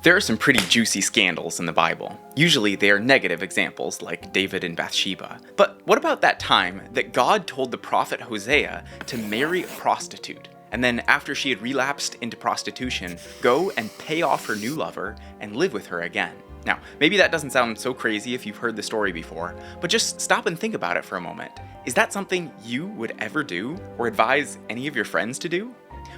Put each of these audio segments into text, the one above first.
There are some pretty juicy scandals in the Bible. Usually they are negative examples like David and Bathsheba. But what about that time that God told the prophet Hosea to marry a prostitute, and then after she had relapsed into prostitution, go and pay off her new lover and live with her again? Now, maybe that doesn't sound so crazy if you've heard the story before, but just stop and think about it for a moment. Is that something you would ever do or advise any of your friends to do?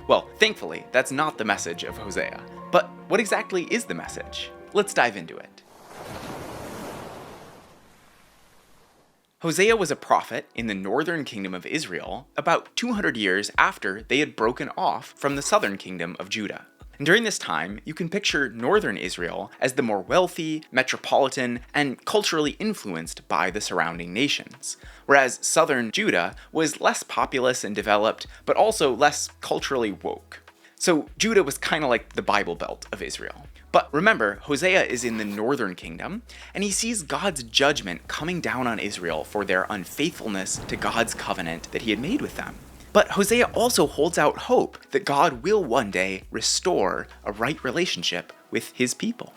Well, thankfully, that's not the message of Hosea. But what exactly is the message? Let's dive into it. Hosea was a prophet in the northern kingdom of Israel about 200 years after they had broken off from the southern kingdom of Judah. And during this time, you can picture northern Israel as the more wealthy, metropolitan, and culturally influenced by the surrounding nations, whereas southern Judah was less populous and developed, but also less culturally woke. So Judah was kind of like the Bible Belt of Israel. But remember, Hosea is in the northern kingdom, and he sees God's judgment coming down on Israel for their unfaithfulness to God's covenant that he had made with them. But Hosea also holds out hope that God will one day restore a right relationship with his people.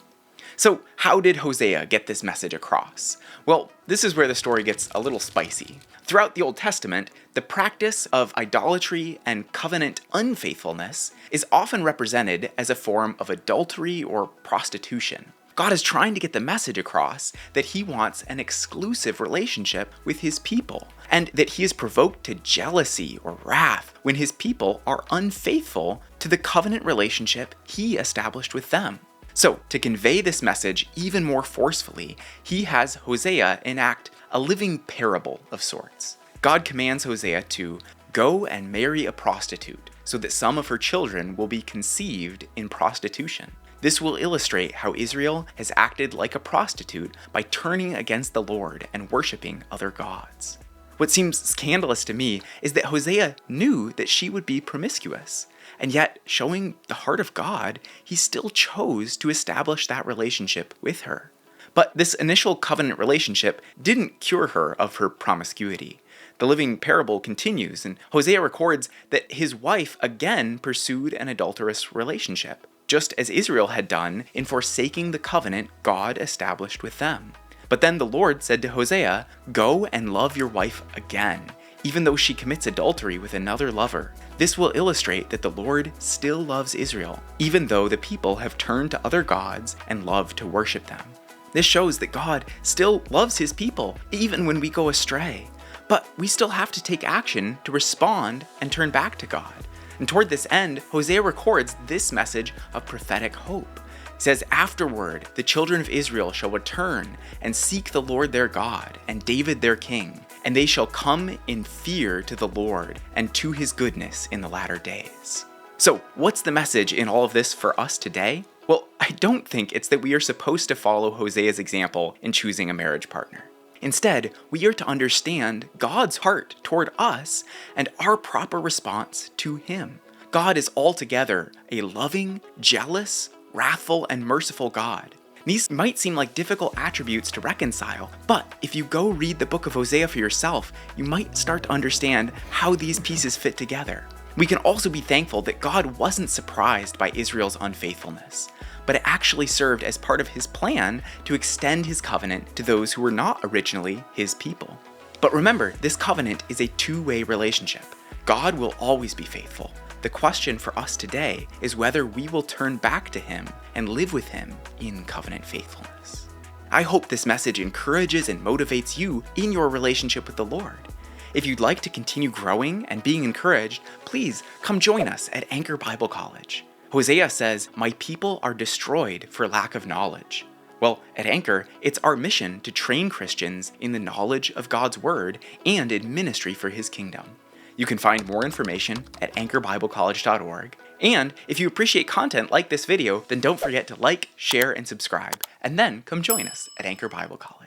So how did Hosea get this message across? Well, this is where the story gets a little spicy. Throughout the Old Testament, the practice of idolatry and covenant unfaithfulness is often represented as a form of adultery or prostitution. God is trying to get the message across that he wants an exclusive relationship with his people, and that he is provoked to jealousy or wrath when his people are unfaithful to the covenant relationship he established with them. So, to convey this message even more forcefully, he has Hosea enact a living parable of sorts. God commands Hosea to go and marry a prostitute so that some of her children will be conceived in prostitution. This will illustrate how Israel has acted like a prostitute by turning against the Lord and worshiping other gods. What seems scandalous to me is that Hosea knew that she would be promiscuous, and yet, showing the heart of God, he still chose to establish that relationship with her. But this initial covenant relationship didn't cure her of her promiscuity. The living parable continues, and Hosea records that his wife again pursued an adulterous relationship, just as Israel had done in forsaking the covenant God established with them. But then the Lord said to Hosea, "Go and love your wife again, even though she commits adultery with another lover." This will illustrate that the Lord still loves Israel, even though the people have turned to other gods and love to worship them. This shows that God still loves his people, even when we go astray. But we still have to take action to respond and turn back to God. And toward this end, Hosea records this message of prophetic hope. He says, "Afterward, the children of Israel shall return and seek the Lord their God and David their king, and they shall come in fear to the Lord and to his goodness in the latter days." So, what's the message in all of this for us today? Well, I don't think it's that we are supposed to follow Hosea's example in choosing a marriage partner. Instead, we are to understand God's heart toward us and our proper response to him. God is altogether a loving, jealous, wrathful, and merciful God. These might seem like difficult attributes to reconcile, but if you go read the book of Hosea for yourself, you might start to understand how these pieces fit together. We can also be thankful that God wasn't surprised by Israel's unfaithfulness, but it actually served as part of his plan to extend his covenant to those who were not originally his people. But remember, this covenant is a two-way relationship. God will always be faithful. The question for us today is whether we will turn back to him and live with him in covenant faithfulness. I hope this message encourages and motivates you in your relationship with the Lord. If you'd like to continue growing and being encouraged, please come join us at Anchor Bible College. Hosea says, "My people are destroyed for lack of knowledge." Well, at Anchor, it's our mission to train Christians in the knowledge of God's Word and in ministry for his kingdom. You can find more information at anchorbiblecollege.org. And if you appreciate content like this video, then don't forget to like, share, and subscribe. And then come join us at Anchor Bible College.